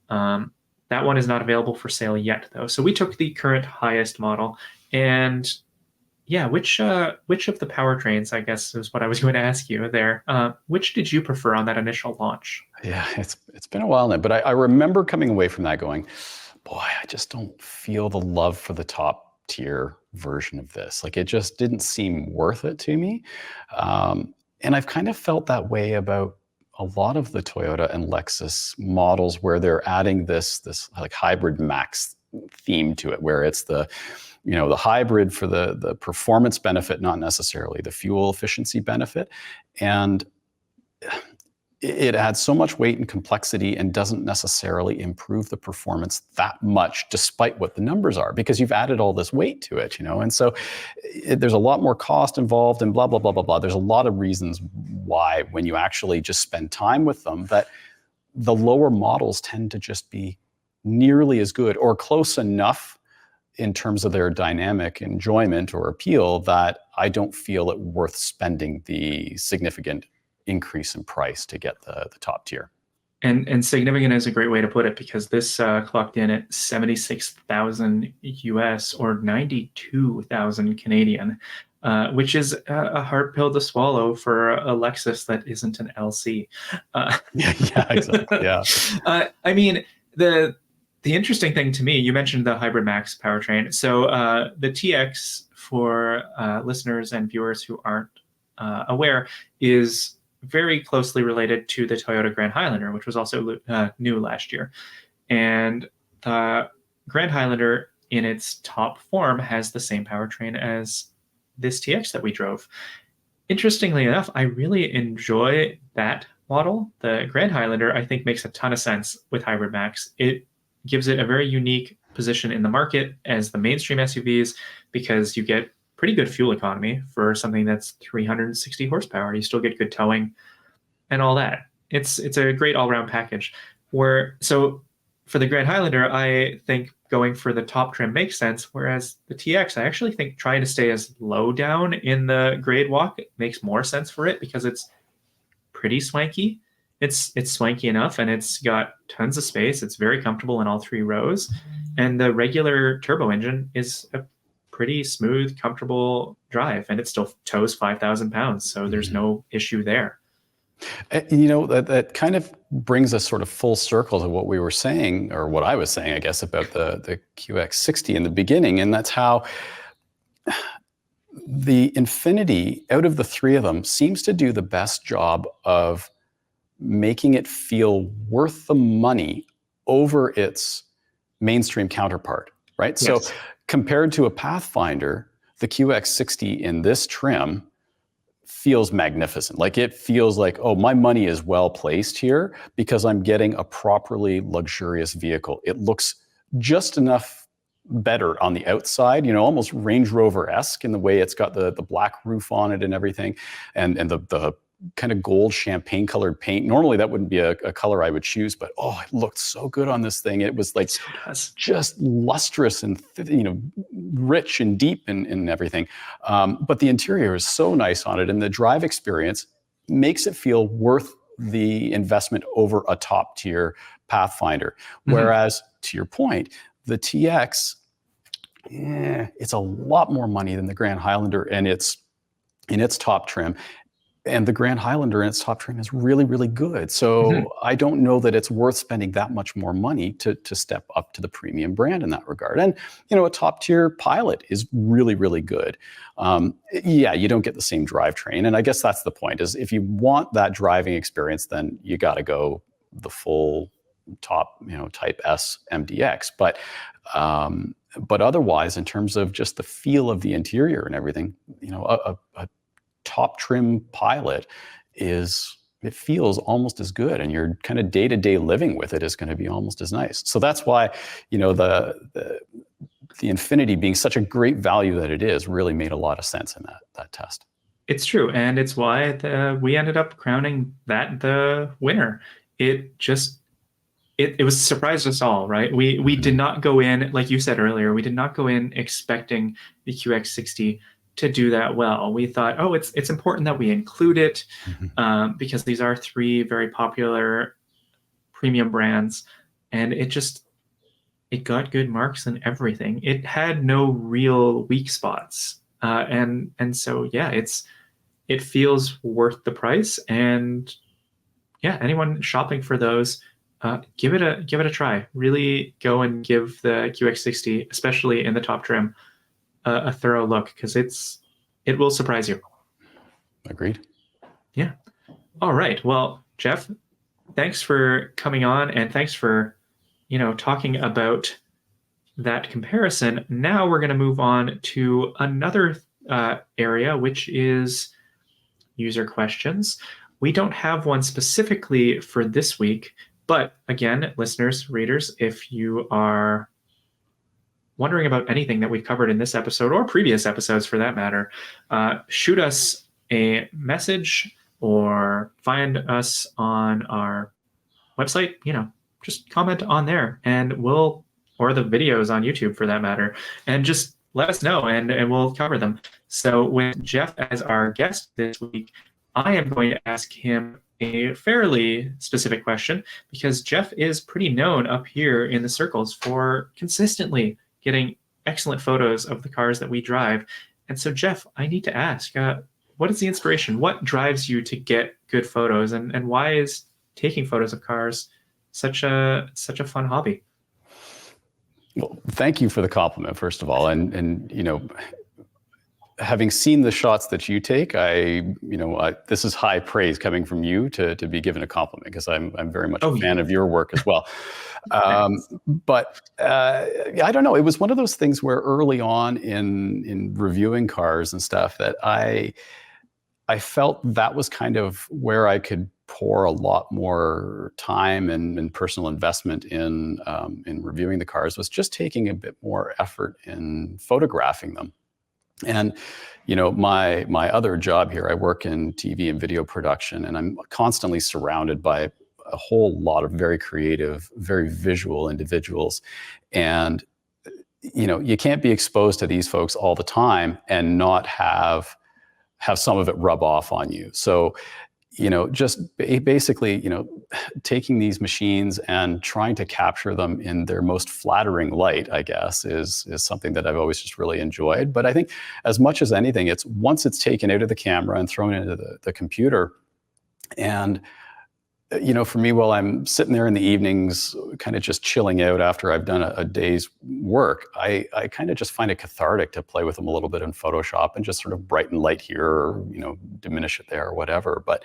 That one is not available for sale yet, though. So we took the current highest model, and yeah, which of the powertrains, I guess, is what I was going to ask you there. Which did you prefer on that initial launch? Yeah, it's been a while now, but I remember coming away from that going, boy, I just don't feel the love for the top tier version of this. Like, it just didn't seem worth it to me. And I've kind of felt that way about a lot of the Toyota and Lexus models where they're adding this like hybrid max theme to it, where it's the hybrid for the performance benefit, not necessarily the fuel efficiency benefit. And it adds so much weight and complexity and doesn't necessarily improve the performance that much, despite what the numbers are, because you've added all this weight to it, And so there's a lot more cost involved and blah, blah, blah, blah, blah. There's a lot of reasons why, when you actually just spend time with them, that the lower models tend to just be nearly as good or close enough in terms of their dynamic enjoyment or appeal that I don't feel it worth spending the significant increase in price to get the top tier. And significant is a great way to put it, because this clocked in at 76,000 US or 92,000 Canadian, which is a hard pill to swallow for a Lexus that isn't an LC. Yeah, exactly. Yeah. I mean, the interesting thing to me, you mentioned the Hybrid Max powertrain. So the TX, for listeners and viewers who aren't aware, is very closely related to the Toyota Grand Highlander, which was also new last year. And the Grand Highlander in its top form has the same powertrain as this TX that we drove. Interestingly enough, I really enjoy that model. The Grand Highlander, I think, makes a ton of sense with Hybrid Max. It gives it a very unique position in the market as the mainstream SUVs, because you get pretty good fuel economy for something that's 360 horsepower. You still get good towing and all that. It's a great all-around package. So for the Grand Highlander, I think going for the top trim makes sense, whereas the TX, I actually think trying to stay as low down in the grade walk makes more sense for it, because it's pretty swanky. It's swanky enough, and it's got tons of space. It's very comfortable in all three rows. And the regular turbo engine is a pretty smooth, comfortable drive, and it still tows 5,000 pounds. So there's no issue there. That kind of brings us sort of full circle to what we were saying, or what I was saying, I guess, about the QX60 in the beginning. And that's how the Infiniti, out of the three of them, seems to do the best job of making it feel worth the money over its mainstream counterpart, right? Yes. So compared to a Pathfinder, the QX60 in this trim feels magnificent. Like, it feels like, oh, my money is well placed here because I'm getting a properly luxurious vehicle. It looks just enough better on the outside, almost Range Rover-esque in the way it's got the black roof on it and everything, and the kind of gold champagne colored paint. Normally that wouldn't be a color I would choose, but it looked so good on this thing. It was like just lustrous and rich and deep and everything. But the interior is so nice on it, and the drive experience makes it feel worth the investment over a top tier Pathfinder. Whereas, to your point, the TX, it's a lot more money than the Grand Highlander, and it's in its top trim. And the Grand Highlander in its top trim is really, really good. So I don't know that it's worth spending that much more money to step up to the premium brand in that regard. And, a top tier Pilot is really, really good. You don't get the same drivetrain. And I guess that's the point, is if you want that driving experience, then you got to go the full top, Type S MDX. But otherwise, in terms of just the feel of the interior and everything, a top trim Pilot it feels almost as good, and your kind of day-to-day living with it is going to be almost as nice. So that's why, the the Infinity being such a great value that it is really made a lot of sense in that test. It's true, and it's why we ended up crowning that the winner. It just it was surprised us all, right? We did not go in, like you said earlier, we did not go in expecting the QX60 to do that well. We thought, oh, it's important that we include it because these are three very popular premium brands, and it got good marks and everything. It had no real weak spots, and so yeah, it feels worth the price. And yeah, anyone shopping for those, give it a try. Really go and give the QX60, especially in the top trim, a thorough look, because it will surprise you. Agreed. Yeah. All right. Well, Jeff, thanks for coming on, and thanks for talking about that comparison. Now we're going to move on to another area, which is user questions. We don't have one specifically for this week, but again, listeners, readers, if you are wondering about anything that we've covered in this episode or previous episodes for that matter, shoot us a message or find us on our website, just comment on there, and or the videos on YouTube for that matter, and just let us know, and we'll cover them. So with Jeff as our guest this week, I am going to ask him a fairly specific question, because Jeff is pretty known up here in the circles for consistently getting excellent photos of the cars that we drive. And so, Jeff, I need to ask, what is the inspiration? What drives you to get good photos, and why is taking photos of cars such a fun hobby? Well, thank you for the compliment, first of all. And having seen the shots that you take, this is high praise coming from you to be given a compliment, because I'm very much a fan of your work as well. But I don't know. It was one of those things where early on in reviewing cars and stuff that I felt that was kind of where I could pour a lot more time and personal investment in reviewing the cars, was just taking a bit more effort in photographing them. And my other job here, I work in TV and video production, and I'm constantly surrounded by a whole lot of very creative, very visual individuals. And you can't be exposed to these folks all the time and not have some of it rub off on you. So just basically, taking these machines and trying to capture them in their most flattering light, I guess, is something that I've always just really enjoyed. But I think as much as anything, it's once it's taken out of the camera and thrown into the computer, and for me, while I'm sitting there in the evenings, kind of just chilling out after I've done a day's work, I kind of just find it cathartic to play with them a little bit in Photoshop and just sort of brighten light here, or diminish it there, or whatever. But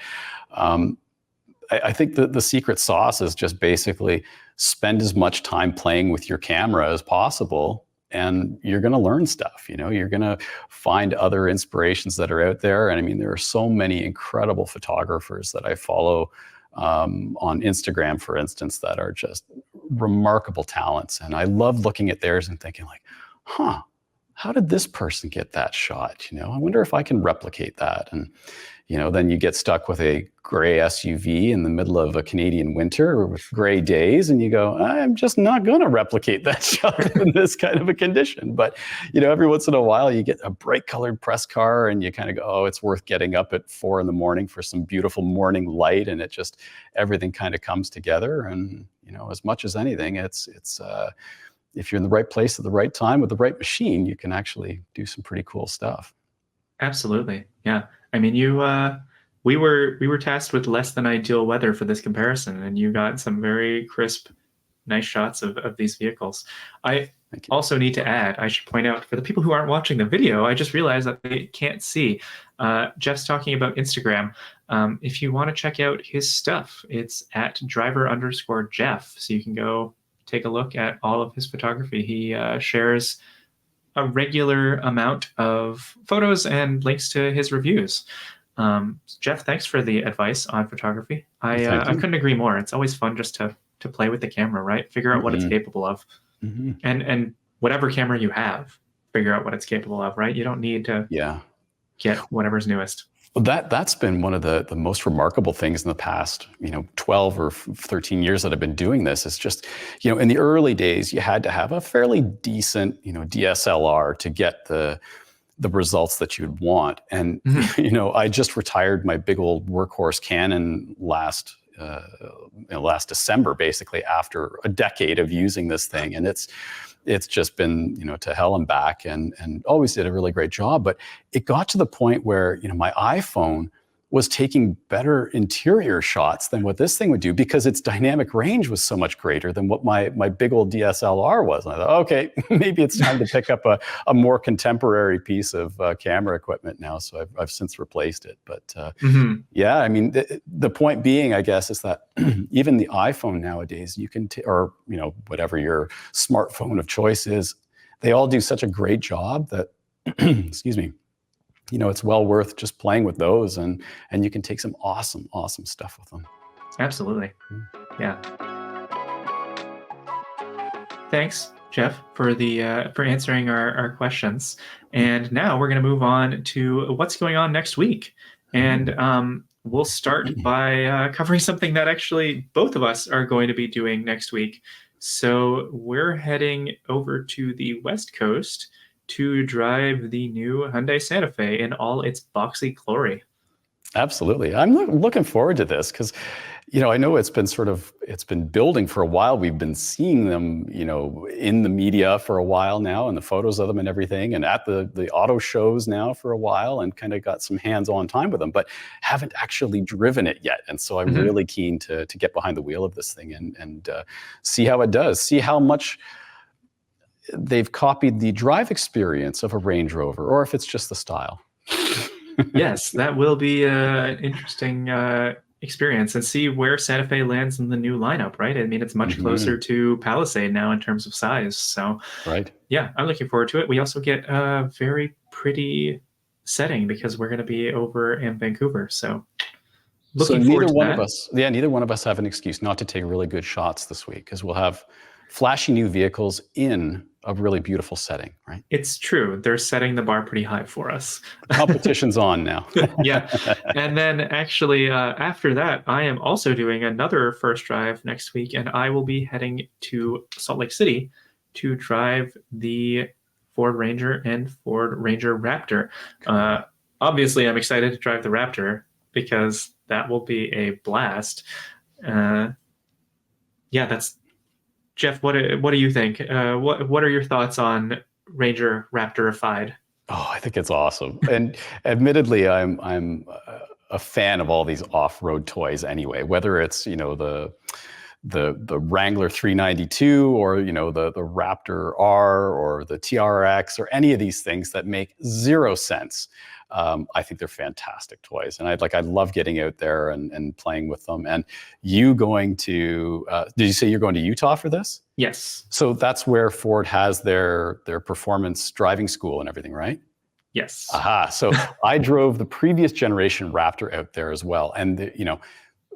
I think the secret sauce is just basically spend as much time playing with your camera as possible, and you're going to learn stuff. You're going to find other inspirations that are out there. And I mean, there are so many incredible photographers that I follow on Instagram, for instance, that are just remarkable talents. And I love looking at theirs and thinking like, how did this person get that shot? I wonder if I can replicate that. And, then you get stuck with a gray SUV in the middle of a Canadian winter with gray days, and you go, I'm just not going to replicate that shot in this kind of a condition. But, every once in a while you get a bright colored press car, and you kind of go, oh, it's worth getting up at 4 a.m. for some beautiful morning light. And it just, everything kind of comes together. And, as much as anything, it's if you're in the right place at the right time with the right machine, you can actually do some pretty cool stuff. Absolutely. Yeah. I mean, we were tasked with less than ideal weather for this comparison, and you got some very crisp, nice shots of these vehicles. I also need to add, I should point out, for the people who aren't watching the video, I just realized that they can't see. Jeff's talking about Instagram. If you want to check out his stuff, it's at driver_Jeff. So you can go take a look at all of his photography. He shares a regular amount of photos and links to his reviews. Jeff, thanks for the advice on photography. I couldn't agree more. It's always fun just to play with the camera, right? Figure out what it's capable of. And whatever camera you have, figure out what it's capable of, right? You don't need to Yeah. get whatever's newest. Well, that's been one of the most remarkable things in the past, 12 or 13 years that I've been doing this. Is just, in the early days, you had to have a fairly decent, DSLR to get the results that you'd want. And, I just retired my big old workhorse Canon last December, basically after a decade of using this thing. And it's just been, to hell and back, and always did a really great job. But it got to the point where, my iPhone was taking better interior shots than what this thing would do, because its dynamic range was so much greater than what my big old DSLR was. And I thought, okay, maybe it's time to pick up a more contemporary piece of camera equipment now. So I've since replaced it. But yeah, I mean, the point being, I guess, is that even the iPhone nowadays, you can, or whatever your smartphone of choice is, they all do such a great job that, excuse me, it's well worth just playing with those, and you can take some awesome stuff with them. Absolutely. Yeah. Thanks, Jeff, for for answering our questions. And now we're going to move on to what's going on next week. And we'll start by covering something that actually both of us are going to be doing next week. So we're heading over to the West Coast to drive the new Hyundai Santa Fe in all its boxy glory. Absolutely. I'm looking forward to this because, I know it's been building for a while. We've been seeing them, in the media for a while now, and the photos of them and everything, and at the auto shows now for a while, and kind of got some hands-on time with them, but haven't actually driven it yet. And so I'm really keen to get behind the wheel of this thing and see how it does, see how much they've copied the drive experience of a Range Rover, or if it's just the style. Yes, that will be an interesting experience, and see where Santa Fe lands in the new lineup, right? I mean, it's much closer to Palisade now in terms of size. So, right. Yeah, I'm looking forward to it. We also get a very pretty setting because we're going to be over in Vancouver. So, looking forward to that. Neither one of us have an excuse not to take really good shots this week, because we'll have flashy new vehicles in a really beautiful setting, right? It's true. They're setting the bar pretty high for us. The competition's on now. Yeah. And then actually after that, I am also doing another first drive next week, and I will be heading to Salt Lake City to drive the Ford Ranger and Ford Ranger Raptor. Obviously, I'm excited to drive the Raptor because that will be a blast. Yeah, that's Jeff. What do you think? What are your thoughts on Ranger Raptorified? Oh, I think it's awesome. And admittedly, I'm a fan of all these off-road toys anyway. Whether it's the Wrangler 392 or the Raptor R or the TRX or any of these things that make zero sense. I think they're fantastic toys, and I love getting out there and playing with them. And you going to? Did you say you're going to Utah for this? Yes. So that's where Ford has their performance driving school and everything, right? Yes. Aha. So I drove the previous generation Raptor out there as well, and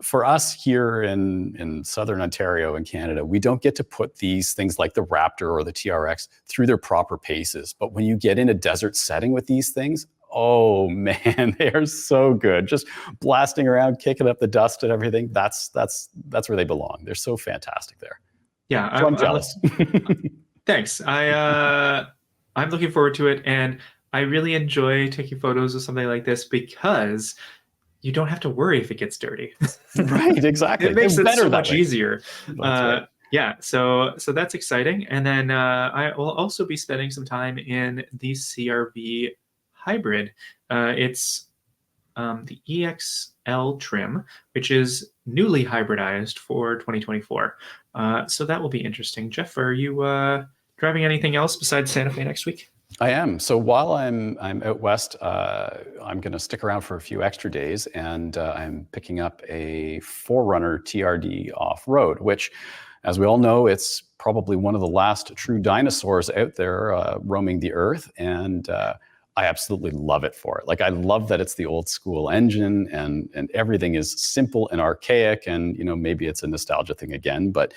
for us here in Southern Ontario in Canada, we don't get to put these things like the Raptor or the TRX through their proper paces. But when you get in a desert setting with these things, oh man, they are so good. Just blasting around, kicking up the dust and everything. That's where they belong. They're so fantastic there. Yeah, so I'm jealous. Thanks. I'm looking forward to it, and I really enjoy taking photos of something like this because you don't have to worry if it gets dirty. Right, exactly. It makes it so much easier. Right. Yeah, so that's exciting. And then I will also be spending some time in the CRV Hybrid. It's the EXL trim, which is newly hybridized for 2024. So that will be interesting. Jeff, are you driving anything else besides Santa Fe next week? I am. So while I'm out west, I'm going to stick around for a few extra days, and I'm picking up a 4Runner TRD off-road, which, as we all know, it's probably one of the last true dinosaurs out there roaming the earth, and I absolutely love it for it. I love that it's the old school engine, and everything is simple and archaic, and maybe it's a nostalgia thing again, but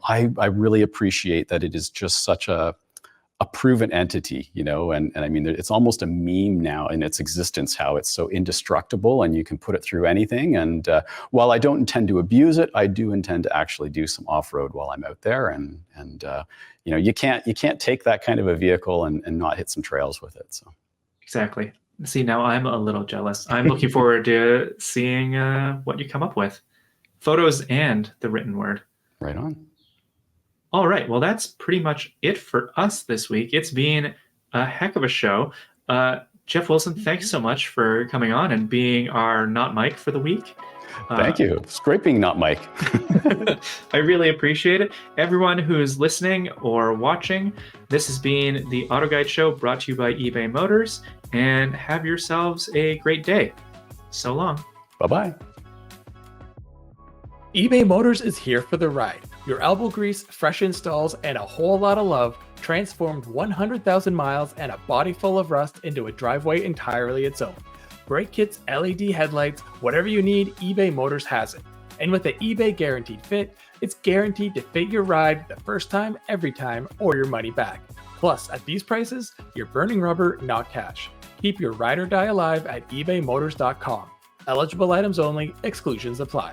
I really appreciate that it is just such a a proven entity, and I mean, it's almost a meme now in its existence, how it's so indestructible and you can put it through anything. And while I don't intend to abuse it, I do intend to actually do some off-road while I'm out there. And you can't take that kind of a vehicle and not hit some trails with it. So exactly. See, now I'm a little jealous. I'm looking forward to seeing what you come up with. Photos and the written word. Right on. All right. Well, that's pretty much it for us this week. It's been a heck of a show. Jeff Wilson, thanks so much for coming on and being our Not Mike for the week. Thank you. It's great being Not Mike. I really appreciate it. Everyone who's listening or watching, this has been the AutoGuide Show brought to you by eBay Motors, and have yourselves a great day. So long. Bye-bye. eBay Motors is here for the ride. Your elbow grease, fresh installs, and a whole lot of love transformed 100,000 miles and a body full of rust into a driveway entirely its own. Brake kits, LED headlights, whatever you need, eBay Motors has it. And with the eBay Guaranteed Fit, it's guaranteed to fit your ride the first time, every time, or your money back. Plus, at these prices, you're burning rubber, not cash. Keep your ride or die alive at ebaymotors.com. Eligible items only, exclusions apply.